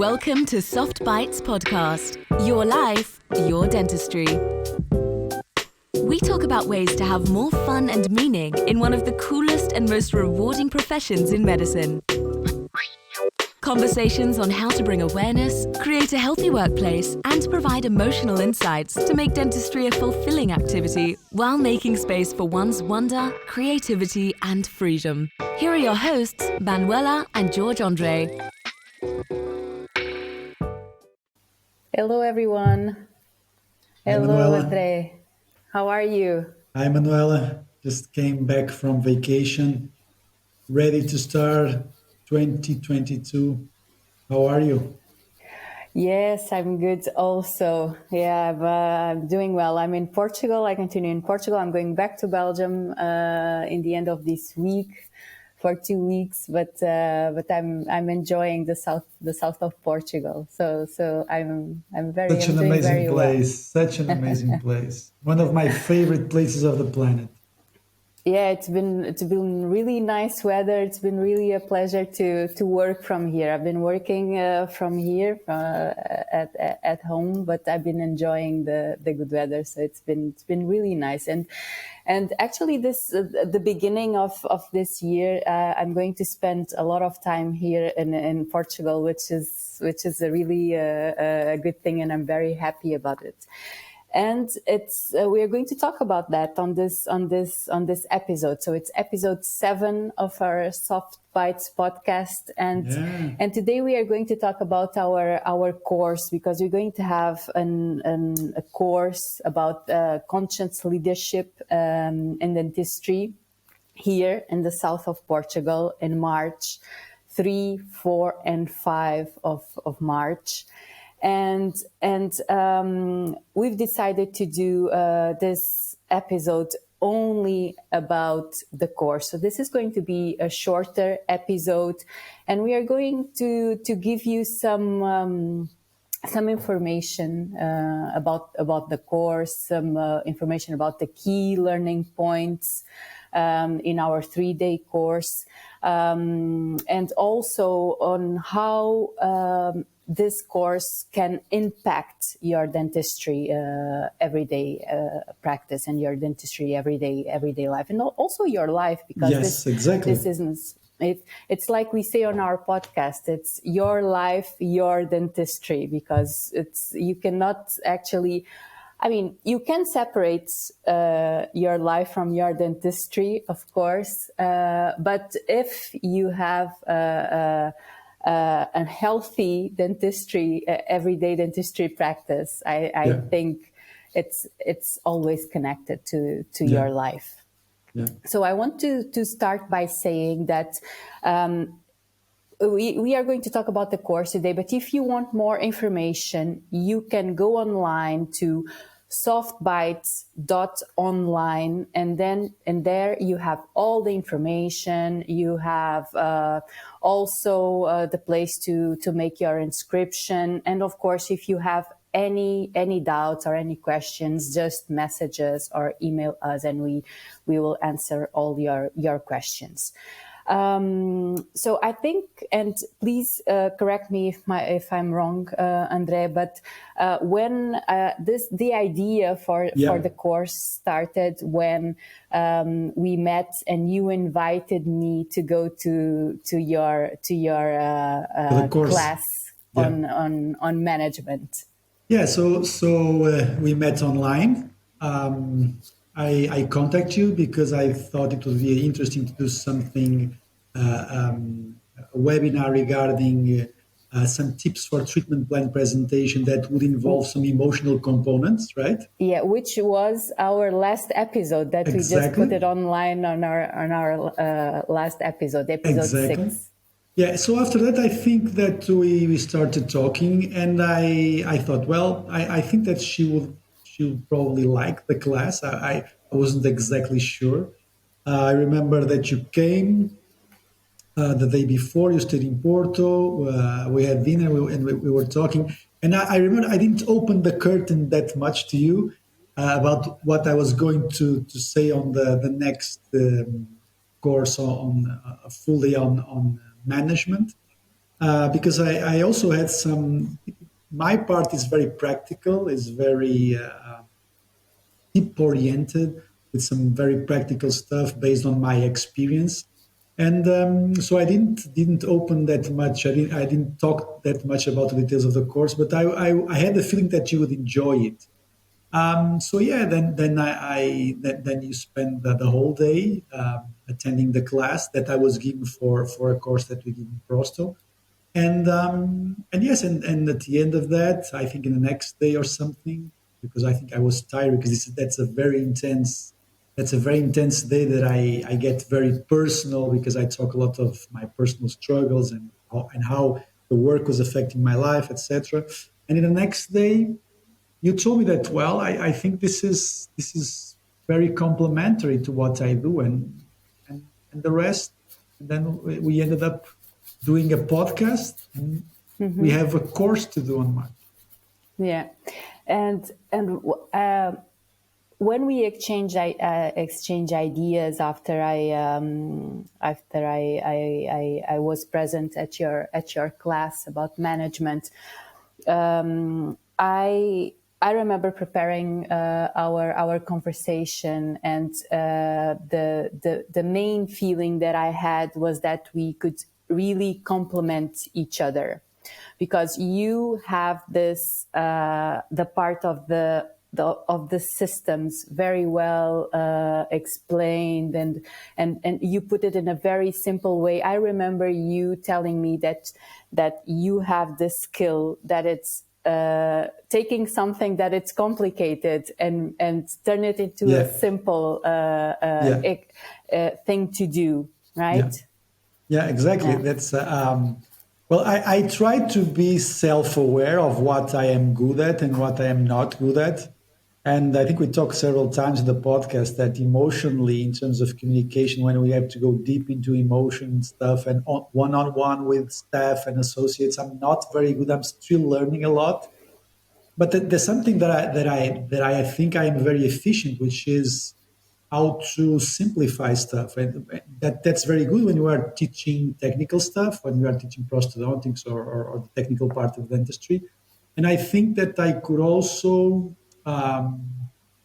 Welcome to Soft Bites Podcast. Your life, your dentistry. We talk about ways to have more fun and meaning in one of the coolest and most rewarding professions in medicine. Conversations on how to bring awareness, create a healthy workplace, and provide emotional insights to make dentistry a fulfilling activity while making space for one's wonder, creativity, and freedom. Here are your hosts, Manuela and George Andre. Hello, everyone. Hi, Hello, Manuela. Andre. How are you? Hi, Manuela. Just came back from vacation, ready to start 2022. How are you? Yes, I'm good also. Yeah, I'm doing well. I'm in Portugal. I continue in Portugal. I'm going back to Belgium in the end of this week for 2 weeks, but I'm enjoying the south of Portugal. So I'm Such an doing amazing very well. place. Such an amazing place. One of my favorite places of the planet. Yeah, it's been really nice weather. It's been really a pleasure to work from here. I've been working from here at home, but I've been enjoying the good weather. So it's been really nice. And actually, the beginning of this year, I'm going to spend a lot of time here in Portugal, which is a really a good thing, and I'm very happy about it. And it's we are going to talk about that on this episode. So it's episode 7 of our Soft Bites podcast, and today we are going to talk about our course, because we're going to have a course about conscious leadership in dentistry here in the south of Portugal in March 3, 4, and 5 of March. And we've decided to do this episode only about the course. So this is going to be a shorter episode, and we are going to give you some information about the course, some information about the key learning points in our 3-day course, and also on how this course can impact your dentistry everyday practice and your dentistry everyday life, and also your life, because Yes, exactly. this isn't it's like we say on our podcast, it's your life, your dentistry, because you cannot actually, I mean, you can separate your life from your dentistry, of course, but if you have a healthy dentistry, everyday dentistry practice, I think it's always connected to your life. Yeah. So I want to start by saying that we are going to talk about the course today, but if you want more information, you can go online to softbites.online, and there you have all the information. You have also the place to make your inscription, and of course, if you have any doubts or any questions, just message us or email us, and we will answer all your questions. So I think, and please correct me if I'm wrong, Andre, but when the idea for the course started when we met and you invited me to go to your class on management. Yeah, so we met online. I contacted you because I thought it would be interesting to do something, a webinar regarding some tips for treatment plan presentation that would involve some emotional components, right? Yeah, which was our last episode that we just put it online on our last episode 6. Yeah, so after that, I think that we started talking, and I thought, well, I think that she would probably like the class. I wasn't exactly sure. I remember that you came the day before. You stayed in Porto. We had dinner, and we were talking. And I remember I didn't open the curtain that much to you about what I was going to say on the next course on fully on management. because I also had some. My part is very practical, is very tip oriented, with some very practical stuff based on my experience. And so I didn't open that much. I didn't talk that much about the details of the course, but I had the feeling that you would enjoy it. So yeah, then you spend the whole day attending the class that I was given for a course that we give in Prosto, and yes, and at the end of that, I think in the next day or something, because I think I was tired because that's a very intense day that I get very personal because I talk a lot of my personal struggles and how the work was affecting my life, etc. And in the next day, you told me that, well, I think this is very complementary to what I do, and the rest. And then we ended up doing a podcast, and we have a course to do on March. Yeah, and when we exchange ideas after I was present at your class about management, I remember preparing our conversation, and the main feeling that I had was that we could really complement each other, because you have this the part of the systems very well explained, and you put it in a very simple way. I remember you telling me that you have this skill, that it's taking something that it's complicated and turn it into a simple thing to do, right? Yeah, exactly. That's well, I try to be self-aware of what I am good at and what I am not good at. And I think we talked several times in the podcast that emotionally, in terms of communication, when we have to go deep into emotion stuff and one-on-one with staff and associates, I'm not very good. I'm still learning a lot. But there's something that I think I am very efficient, which is how to simplify stuff, and that's very good when you are teaching technical stuff, when you are teaching prosthodontics or the technical part of dentistry. And I think that I could also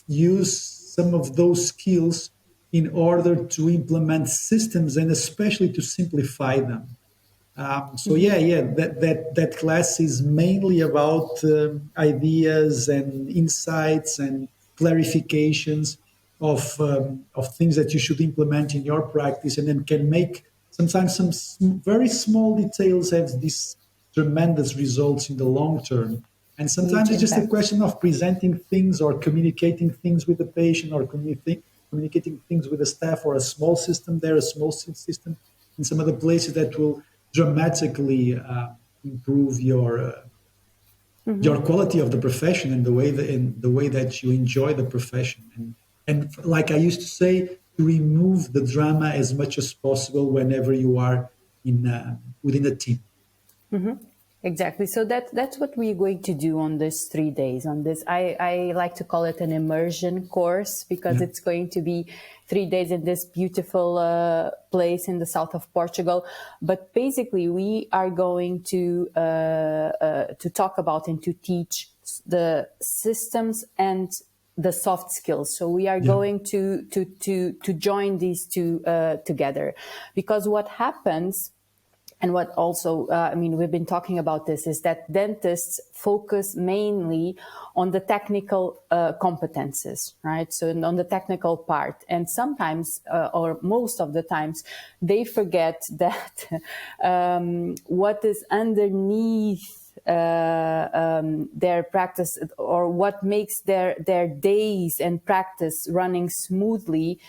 use some of those skills in order to implement systems and especially to simplify them. So yeah, that class is mainly about ideas and insights and clarifications of things that you should implement in your practice, and then can make sometimes some very small details have these tremendous results in the long term. And sometimes it's just a question of presenting things or communicating things with the patient, or communicating things with the staff, or a small system there, a small system in some other places that will dramatically improve your quality of the profession and the way that you enjoy the profession. And like I used to say, to remove the drama as much as possible whenever you are within a team. Exactly. So that's what we're going to do on this 3 days. On this, I like to call it an immersion course, because it's going to be 3 days in this beautiful place in the south of Portugal. But basically, we are going to talk about and to teach the systems and the soft skills. So we are going to join these two together, because what happens, and what also, we've been talking about this, is that dentists focus mainly on the technical competences, right? So on the technical part. And sometimes, or most of the times, they forget that what is underneath their practice, or what makes their days and practice running smoothly,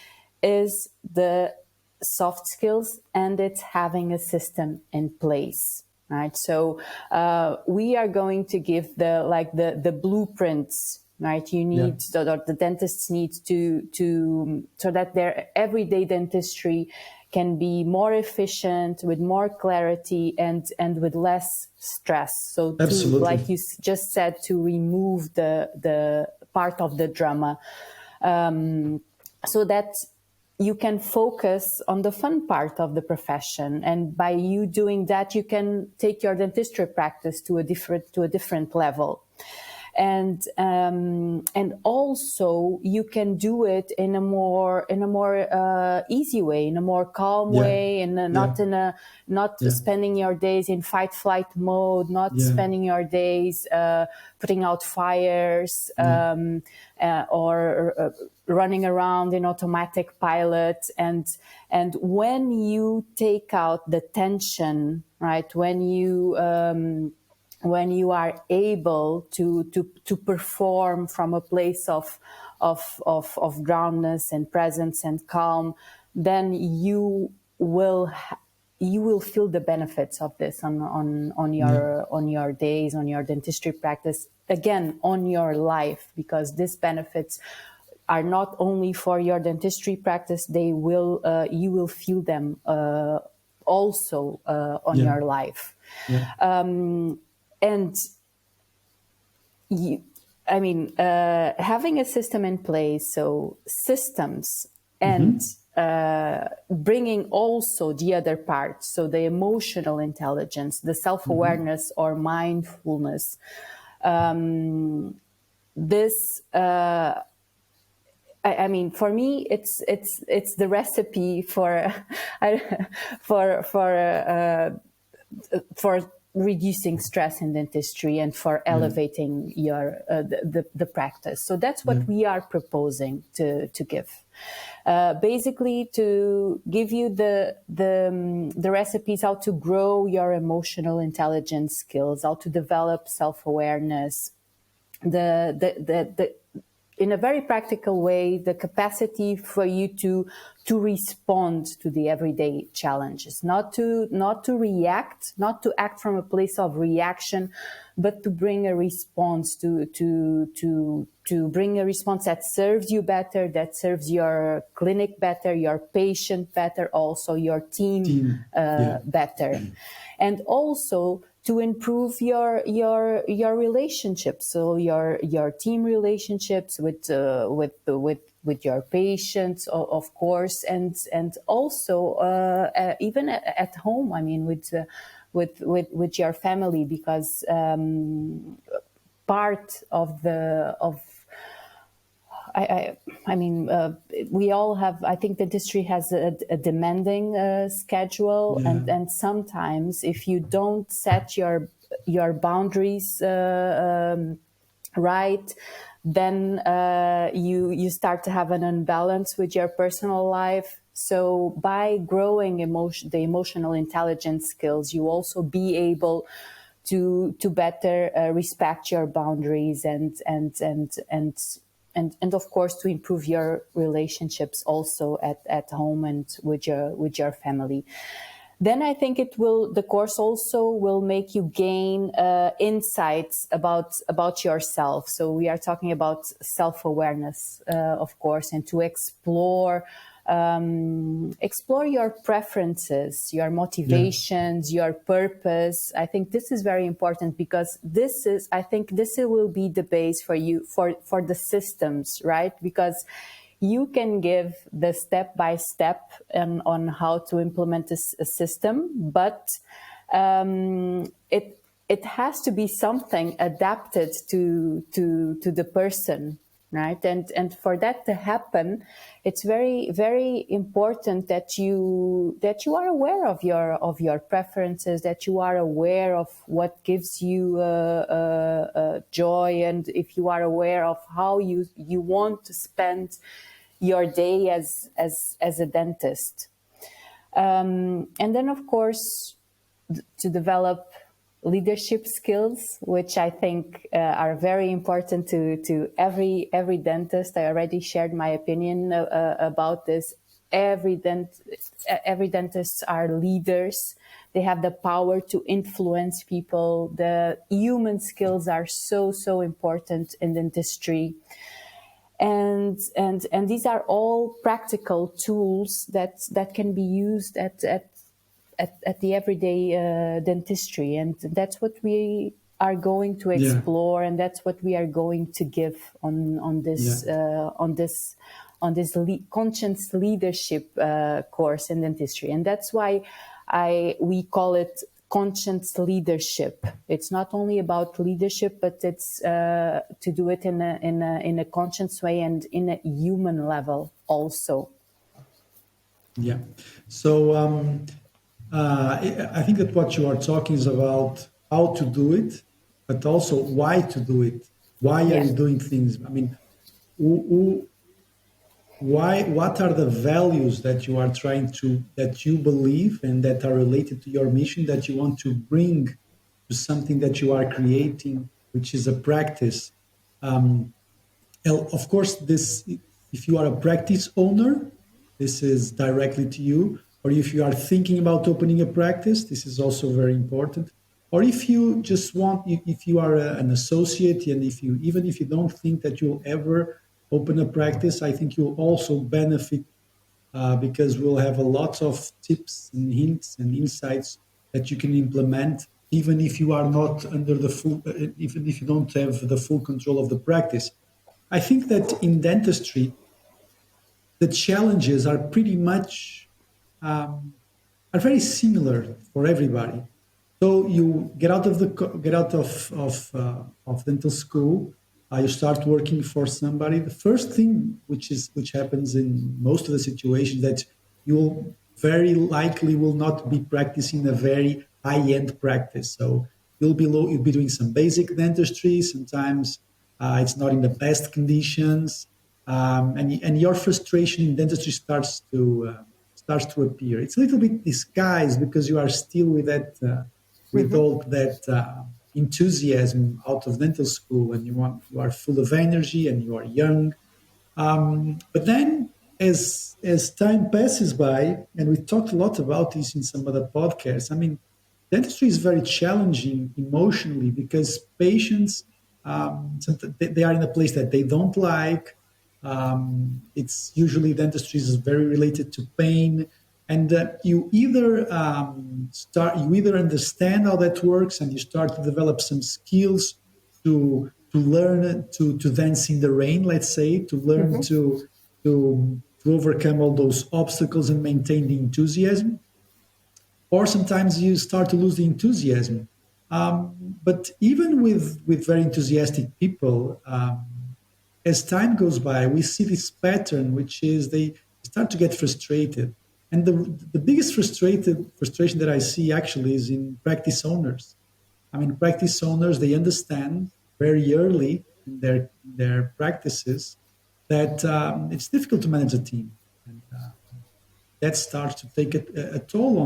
is the soft skills, and it's having a system in place, right? So we are going to give the blueprints, right? You need the dentists need to so that their everyday dentistry can be more efficient, with more clarity, and with less stress. So to, like you just said, to remove the part of the drama, so that you can focus on the fun part of the profession, and by you doing that, you can take your dentistry practice to a different level. And also you can do it in a more easy way, in a more calm way, and not spending your days in fight flight mode, not spending your days putting out fires, or running around in automatic pilot. And when you take out the tension, right, when you are able to perform from a place of groundness and presence and calm, then you will feel the benefits of this on your days, on your dentistry practice, again, on your life, because these benefits are not only for your dentistry practice, you will feel them also on your life. And having a system in place, so systems, and bringing also the other part, so the emotional intelligence, the self-awareness or mindfulness. For me, it's the recipe for reducing stress in dentistry and for elevating your the practice. So that's what we are proposing to give. Basically, to give you the recipes how to grow your emotional intelligence skills, how to develop self-awareness, in a very practical way, the capacity for you to respond to the everyday challenges, not to react, not to act from a place of reaction, but to bring a response, to bring a response that serves you better, that serves your clinic better, your patient better, also your team better, and also to improve your relationships, so your team relationships with your patients, of course, and also even at home. I mean, with your family, because part of we all have, I think dentistry has a demanding schedule, and sometimes if you don't set your boundaries right, then you start to have an imbalance with your personal life. So by growing the emotional intelligence skills, you also be able to better respect your boundaries and of course to improve your relationships also at home and with your family. Then I think the course also will make you gain insights about yourself. So we are talking about self-awareness, of course, and to explore your preferences, your motivations, your purpose. I think this is very important, because I think this will be the base for you for the systems, right? Because you can give the step-by-step on how to implement a system, but it has to be something adapted to the person, right? And for that to happen, it's very, very important that you are aware of your preferences, that you are aware of what gives you joy, and if you are aware of how you want to spend your day as a dentist, and then of course to develop leadership skills, which I think are very important to every dentist. I already shared my opinion about this. Every dentists are leaders. They have the power to influence people. The human skills are so important in dentistry. And these are all practical tools that can be used at the everyday dentistry, and that's what we are going to explore, and that's what we are going to give on this on this conscious leadership course in dentistry, and that's why we call it conscious leadership. It's not only about leadership, but it's to do it in a conscious way and in a human level also. Yeah. So I think that what you are talking is about how to do it, but also why to do it. Why are you doing things? I mean, why? What are the values that you are that you believe and that are related to your mission that you want to bring to something that you are creating, which is a practice? Of course, if you are a practice owner, this is directly to you. Or if you are thinking about opening a practice, this is also very important. Or if you just if you are an associate, and even if you don't think that you'll ever open a practice, I think you'll also benefit because we'll have a lot of tips and hints and insights that you can implement, even if you are not even if you don't have the full control of the practice. I think that in dentistry, the challenges are pretty much are very similar for everybody. So you get out of dental school, you start working for somebody. The first thing which happens in most of the situations that you'll very likely will not be practicing a very high-end practice. So you'll be doing some basic dentistry. Sometimes it's not in the best conditions, and your frustration in dentistry starts to appear. It's a little bit disguised because you are still with that with all that enthusiasm out of dental school, and you are full of energy and you are young. But then, as time passes by, and we talked a lot about this in some other podcasts. I mean, dentistry is very challenging emotionally because patients they are in a place that they don't like. It's usually dentistry is very related to pain, and you either understand how that works and you start to develop some skills to learn to dance in the rain, let's say, to learn to overcome all those obstacles and maintain the enthusiasm, or sometimes you start to lose the enthusiasm. But even with very enthusiastic people, as time goes by, we see this pattern, which is they start to get frustrated. And the biggest frustration that I see actually is in practice owners. I mean, practice owners, they understand very early in their practices that it's difficult to manage a team. And that starts to take a toll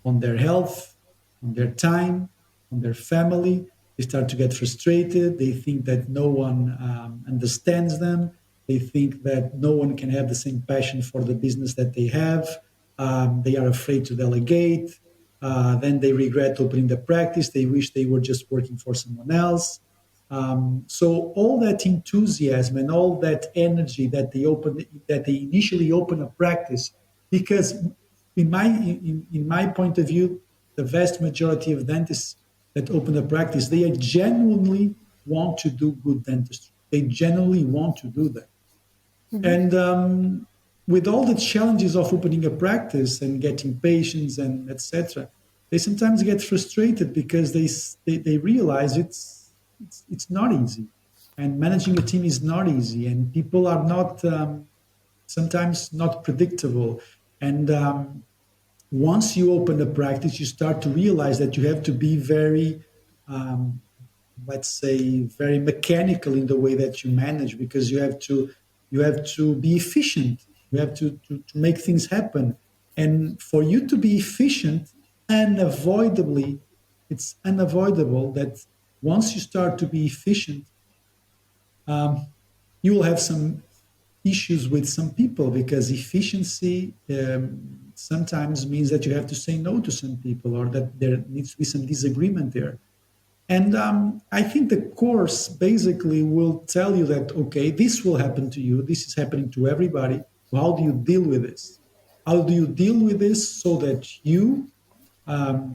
on their health, on their time, on their family. They start to get frustrated. They think that no one understands them. They think that no one can have the same passion for the business that they have. They are afraid to delegate. Then they regret opening the practice. They wish they were just working for someone else. So all that enthusiasm and all that energy that they initially open a practice, because in my point of view, the vast majority of dentists that open a practice, they genuinely want to do good dentistry. They genuinely want to do that. And with all the challenges of opening a practice and getting patients and etc., they sometimes get frustrated because they realize it's not easy, and managing a team is not easy, and people are not sometimes not predictable. And once you open a practice, you start to realize that you have to be very, let's say, very mechanical in the way that you manage, because you have to be efficient. You have to make things happen. And for you to be efficient, it's unavoidable that once you start to be efficient, you will have some issues with some people, because efficiency sometimes means that you have to say no to some people, or that there needs to be some disagreement there. And I think the course basically will tell you that, okay, this will happen to you. This is happening to everybody. How do you deal with this? How do you deal with this so that you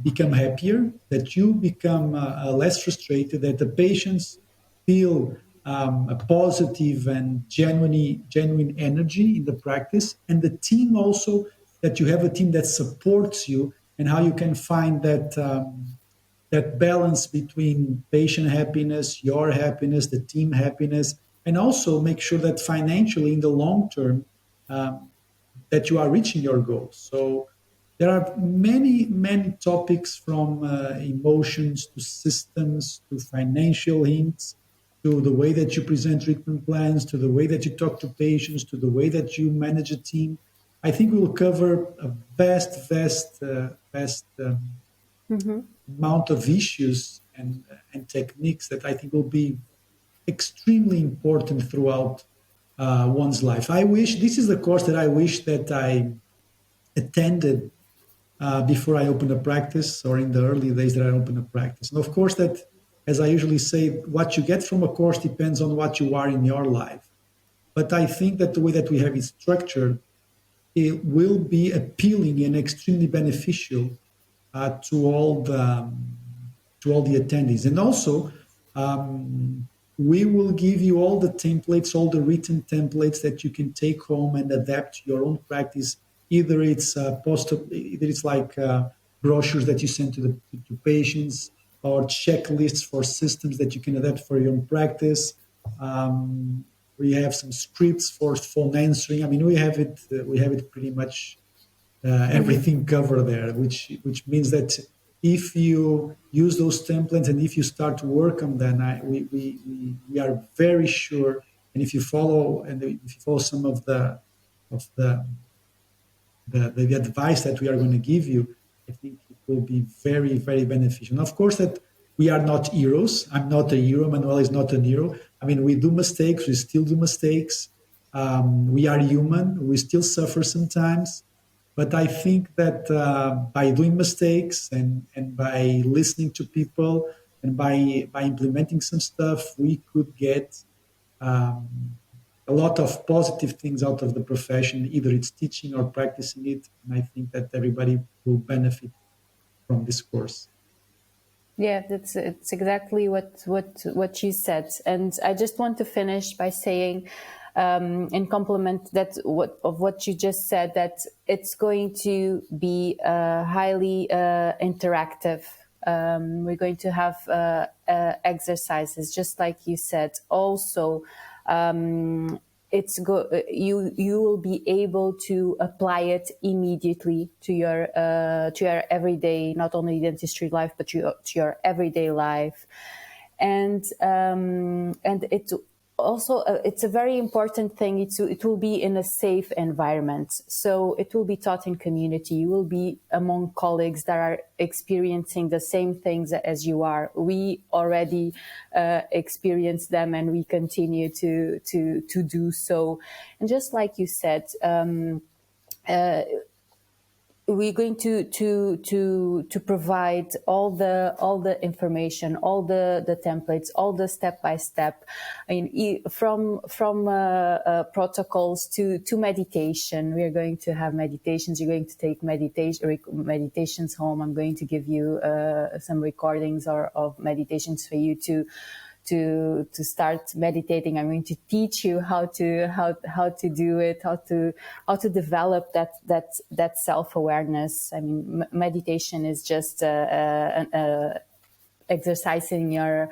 become happier, that you become less frustrated, that the patients feel a positive and genuine energy in the practice, and the team also, that you have a team that supports you, and how you can find that balance between patient happiness, your happiness, the team happiness, and also make sure that financially in the long term, um, that you are reaching your goals. So there are many topics, from emotions to systems to financial hints, to the way that you present treatment plans, to the way that you talk to patients, to the way that you manage a team. I think we will cover a vast amount of issues and techniques that I think will be extremely important throughout one's life. I wish this is the course that I wish that I attended before I opened a practice, or in the early days that I opened a practice. And of course, that, as I usually say, what you get from a course depends on what you are in your life. But I think that the way that we have it structured, it will be appealing and extremely beneficial to all the attendees. And also, we will give you all the templates, all the written templates that you can take home and adapt to your own practice. Either it's either it's like brochures that you send to patients, or checklists for systems that you can adapt for your own practice. We have some scripts for phone answering. I mean, we have it. We have it pretty much everything covered there, which means that if you use those templates and if you start to work on them, we are very sure. And if you follow some of of the the advice that we are going to give you, I think it will be very beneficial. And of course, that we are not heroes. I'm not a hero. Manuel is not a hero. I mean, we do mistakes. We still do mistakes. We are human. We still suffer sometimes. But I think that by doing mistakes and by listening to people and by implementing some stuff, we could get um, a lot of positive things out of the profession. Either it's teaching or practicing it. And I think that everybody will benefit from this course. Yeah, it's exactly what you said, and I just want to finish by saying, in compliment of what you just said, that it's going to be highly interactive. We're going to have exercises, just like you said. Also, you will be able to apply it immediately to your everyday, not only dentistry life, but to your everyday life. And it's also it's a very important thing. It will be in a safe environment, so it will be taught in community. You will be among colleagues that are experiencing the same things as you are. We already experienced them, and we continue to do so. And just like you said, we're going to provide all the information, all the templates, all the step by step. I mean, from protocols to meditation. We are going to have meditations. You're going to take meditations home. I'm going to give you some recordings of meditations for you to start meditating. I'm going to teach you how to do it, how to develop that self-awareness. I mean, meditation is just exercising your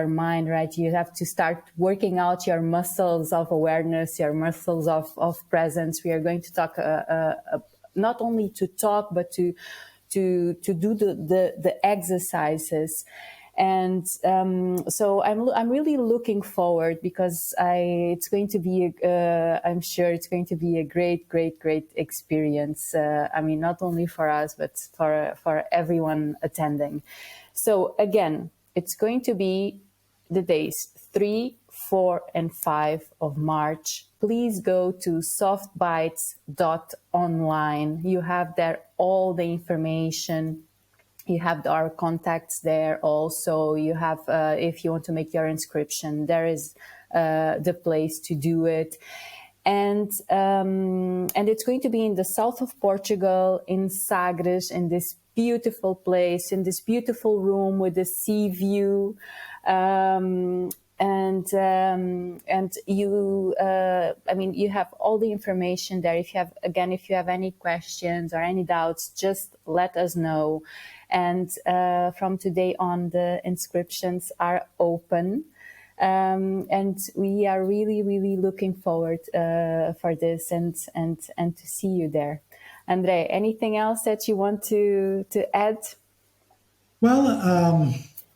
mind, right? You have to start working out your muscles of awareness, your muscles of presence. We are going to talk not only to talk, but to do the exercises. And so I'm really looking forward, because it's going to be I'm sure it's going to be a great experience. I mean, not only for us, but for everyone attending. So again, it's going to be the days 3, 4, and 5 of March. Please go to softbites.online. You have there all the information. You have our contacts there also. You have, if you want to make your inscription, there is the place to do it. And it's going to be in the south of Portugal, in Sagres, in this beautiful place, in this beautiful room with the sea view. and you I mean, you have all the information there. If you have any questions or any doubts, just let us know. And from today on, the inscriptions are open, and we are really looking forward for this and to see you there. Andre, anything else that you want to add? Well,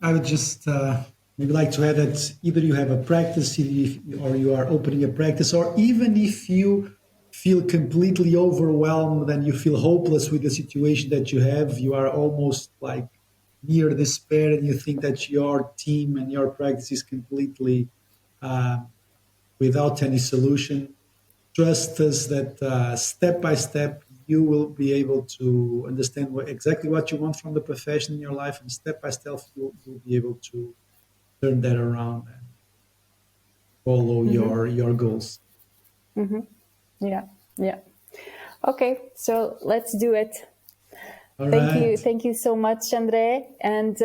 I would just maybe like to add that either you have a practice, or you are opening a practice, or even if you feel completely overwhelmed and you feel hopeless with the situation that you have, you are almost like near despair, and you think that your team and your practice is completely uh, without any solution. Trust us that step by step you will be able to understand exactly what you want from the profession in your life, and step by step you'll be able to turn that around and follow your goals. Yeah, yeah. Okay, so let's do it. All right. Thank you so much, Andre. And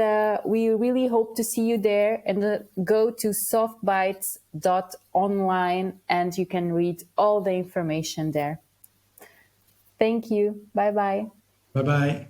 we really hope to see you there. And go to softbites.online and you can read all the information there. Thank you. Bye bye. Bye bye.